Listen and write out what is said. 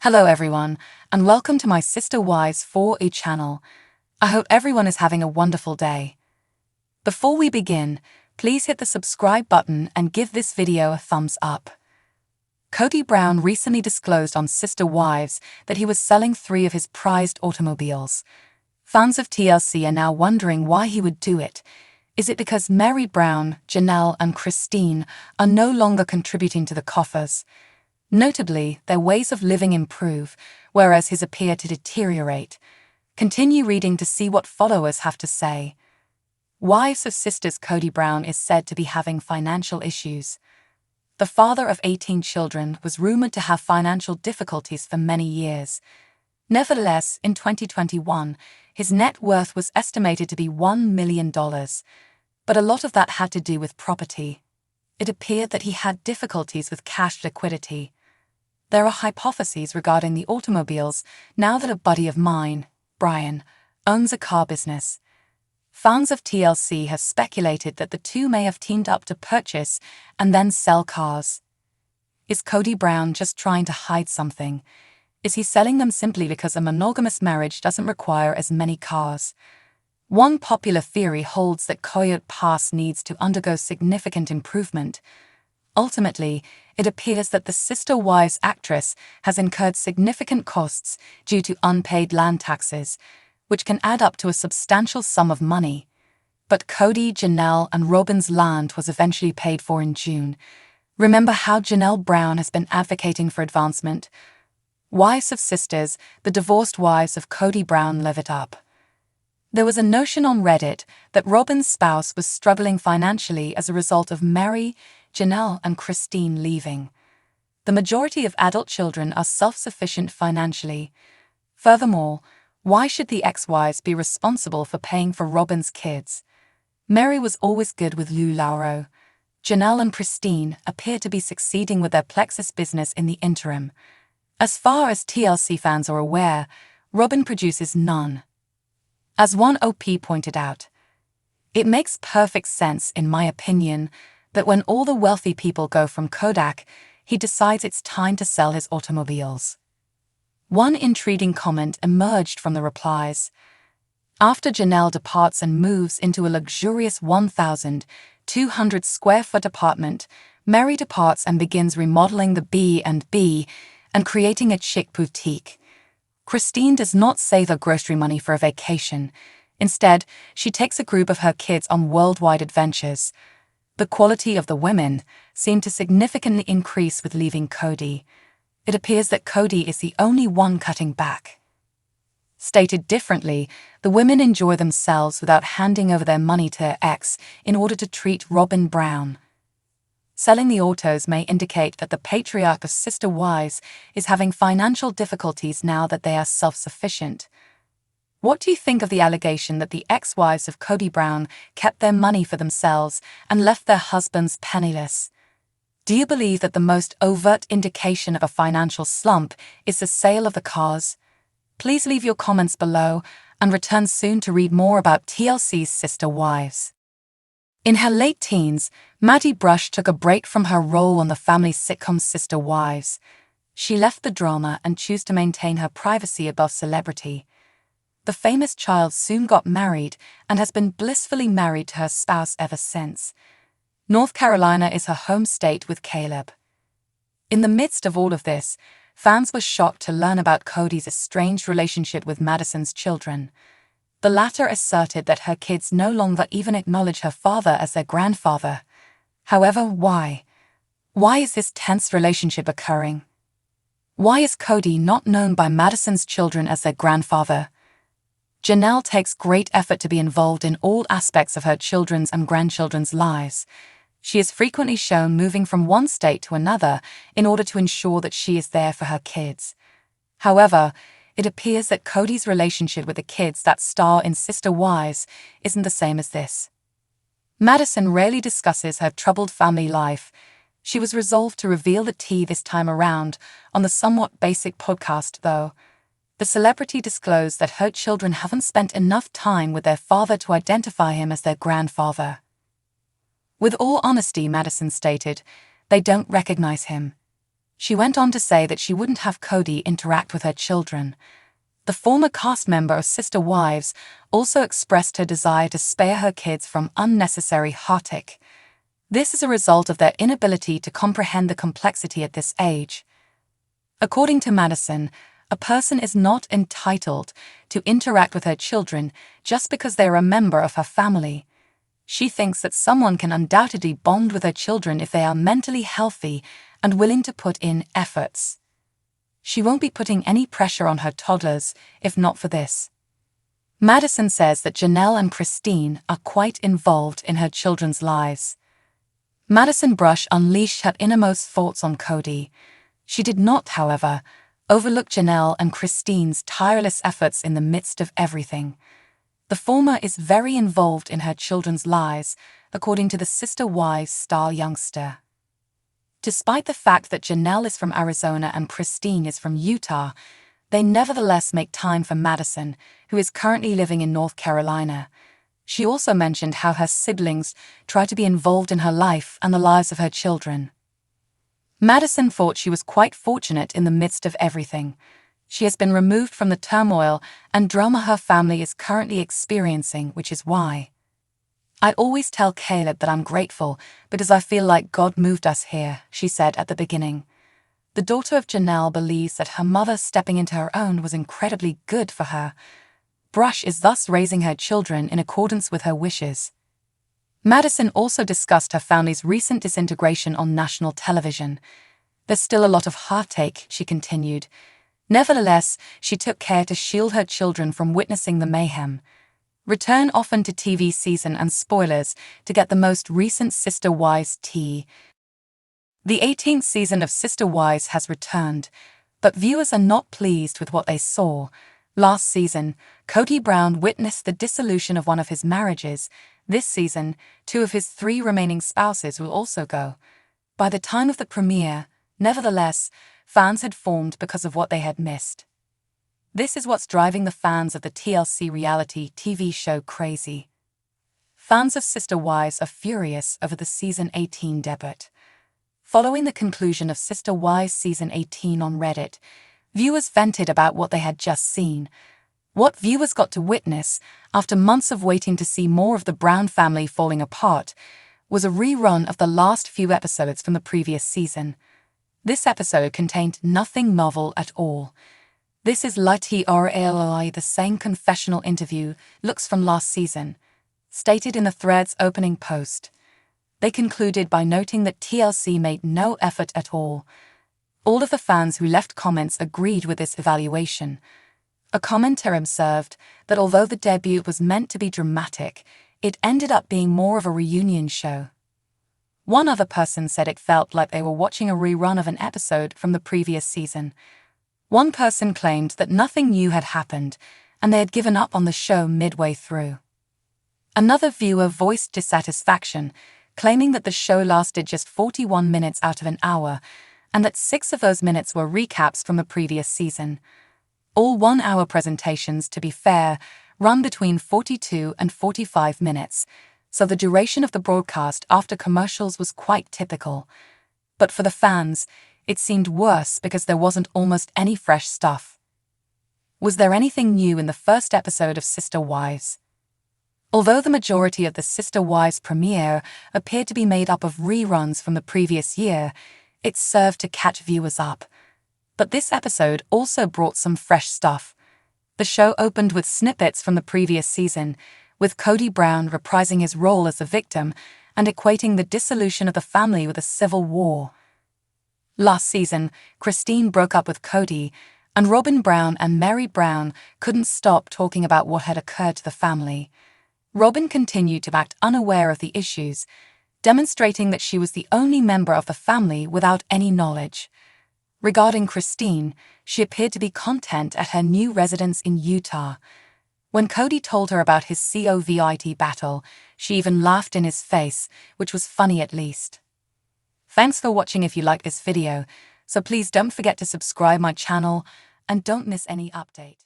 Hello everyone, and welcome to my Sister Wives 4E channel. I hope everyone is having a wonderful day. Before we begin, please hit the subscribe button and give this video a thumbs up. Kody Brown recently disclosed on Sister Wives that he was selling 3 of his prized automobiles. Fans of TLC are now wondering why he would do it. Is it because Mary Brown, Janelle, and Christine are no longer contributing to the coffers? Notably, their ways of living improve, whereas his appear to deteriorate. Continue reading to see what followers have to say. Wives of sisters Kody Brown is said to be having financial issues. The father of 18 children was rumored to have financial difficulties for many years. Nevertheless, in 2021, his net worth was estimated to be $1 million. But a lot of that had to do with property. It appeared that he had difficulties with cash liquidity. There are hypotheses regarding the automobiles now that a buddy of mine, Brian, owns a car business. Fans of TLC have speculated that the two may have teamed up to purchase and then sell cars. Is Kody Brown just trying to hide something? Is he selling them simply because a monogamous marriage doesn't require as many cars? One popular theory holds that Kody Pass needs to undergo significant improvement. Ultimately, it appears that the Sister Wives actress has incurred significant costs due to unpaid land taxes, which can add up to a substantial sum of money. But Kody, Janelle, and Robin's land was eventually paid for in June. Remember how Janelle Brown has been advocating for advancement? Wives of sisters, the divorced wives of Kody Brown live it up. There was a notion on Reddit that Robin's spouse was struggling financially as a result of Mary, Janelle, and Christine leaving. The majority of adult children are self-sufficient financially. Furthermore, why should the ex-wives be responsible for paying for Robin's kids? Mary was always good with Lou Lauro. Janelle and Christine appear to be succeeding with their Plexus business in the interim. As far as TLC fans are aware, Robin produces none. As one OP pointed out, it makes perfect sense, in my opinion, that when all the wealthy people go from Kodak, he decides it's time to sell his automobiles. One intriguing comment emerged from the replies. After Janelle departs and moves into a luxurious 1,200 square foot apartment, Mary departs and begins remodeling the B&B and creating a chic boutique. Christine does not save her grocery money for a vacation. Instead, she takes a group of her kids on worldwide adventures. The quality of the women seemed to significantly increase with leaving Kody. It appears that Kody is the only one cutting back. Stated differently, the women enjoy themselves without handing over their money to their ex in order to treat Robin Brown. Selling the autos may indicate that the patriarch of Sister Wives is having financial difficulties now that they are self-sufficient. What do you think of the allegation that the ex-wives of Kody Brown kept their money for themselves and left their husbands penniless? Do you believe that the most overt indication of a financial slump is the sale of the cars? Please leave your comments below and return soon to read more about TLC's Sister Wives. In her late teens, Maddie Brush took a break from her role on the family sitcom Sister Wives. She left the drama and chose to maintain her privacy above celebrity. The famous child soon got married and has been blissfully married to her spouse ever since. North Carolina is her home state with Caleb. In the midst of all of this, fans were shocked to learn about Kody's estranged relationship with Madison's children. The latter asserted that her kids no longer even acknowledge her father as their grandfather. However, why? Why is this tense relationship occurring? Why is Kody not known by Madison's children as their grandfather? Janelle takes great effort to be involved in all aspects of her children's and grandchildren's lives. She is frequently shown moving from one state to another in order to ensure that she is there for her kids. However, it appears that Kody's relationship with the kids that star in Sister Wives isn't the same as this. Madison rarely discusses her troubled family life. She was resolved to reveal the tea this time around on the somewhat basic podcast, though. The celebrity disclosed that her children haven't spent enough time with their father to identify him as their grandfather. With all honesty, Madison stated, they don't recognize him. She went on to say that she wouldn't have Kody interact with her children. The former cast member of Sister Wives also expressed her desire to spare her kids from unnecessary heartache. This is a result of their inability to comprehend the complexity at this age. According to Madison, a person is not entitled to interact with her children just because they are a member of her family. She thinks that someone can undoubtedly bond with her children if they are mentally healthy and willing to put in efforts. She won't be putting any pressure on her toddlers if not for this. Madison says that Janelle and Christine are quite involved in her children's lives. Madison Brush unleashed her innermost thoughts on Kody. She did not, however, overlook Janelle and Christine's tireless efforts in the midst of everything. The former is very involved in her children's lives, according to the Sister Wives star youngster. Despite the fact that Janelle is from Arizona and Christine is from Utah, they nevertheless make time for Madison, who is currently living in North Carolina. She also mentioned how her siblings try to be involved in her life and the lives of her children. Madison thought she was quite fortunate in the midst of everything. She has been removed from the turmoil and drama her family is currently experiencing, which is why. "I always tell Caleb that I'm grateful because I feel like God moved us here," she said at the beginning. The daughter of Janelle believes that her mother stepping into her own was incredibly good for her. Brush is thus raising her children in accordance with her wishes. Madison also discussed her family's recent disintegration on national television. "There's still a lot of heartache," she continued. Nevertheless, she took care to shield her children from witnessing the mayhem. Return often to TV season and spoilers to get the most recent Sister Wives tea. The 18th season of Sister Wives has returned, but viewers are not pleased with what they saw. Last season, Kody Brown witnessed the dissolution of one of his marriages. This season, 2 of his 3 remaining spouses will also go. By the time of the premiere, nevertheless, fans had formed because of what they had missed. This is what's driving the fans of the TLC reality TV show crazy. Fans of Sister Wives are furious over the Season 18 debut. Following the conclusion of Sister Wives Season 18 on Reddit, viewers vented about what they had just seen. What viewers got to witness, after months of waiting to see more of the Brown family falling apart, was a rerun of the last few episodes from the previous season. This episode contained nothing novel at all. This is literally the same confessional interview looks from last season, stated in the thread's opening post. They concluded by noting that TLC made no effort at all. All of the fans who left comments agreed with this evaluation. A commenter observed that although the debut was meant to be dramatic, it ended up being more of a reunion show. One other person said it felt like they were watching a rerun of an episode from the previous season. One person claimed that nothing new had happened, and they had given up on the show midway through. Another viewer voiced dissatisfaction, claiming that the show lasted just 41 minutes out of an hour, and that 6 of those minutes were recaps from the previous season. All 1-hour presentations, to be fair, run between 42 and 45 minutes, so the duration of the broadcast after commercials was quite typical. But for the fans, it seemed worse because there wasn't almost any fresh stuff. Was there anything new in the first episode of Sister Wives? Although the majority of the Sister Wives premiere appeared to be made up of reruns from the previous year, it served to catch viewers up. But this episode also brought some fresh stuff. The show opened with snippets from the previous season, with Kody Brown reprising his role as the victim and equating the dissolution of the family with a civil war. Last season, Christine broke up with Kody, and Robin Brown and Mary Brown couldn't stop talking about what had occurred to the family. Robin continued to act unaware of the issues, demonstrating that she was the only member of the family without any knowledge. Regarding Christine, she appeared to be content at her new residence in Utah. When Kody told her about his COVID battle, she even laughed in his face, which was funny at least. Thanks for watching. If you liked this video, so please don't forget to subscribe my channel and don't miss any update.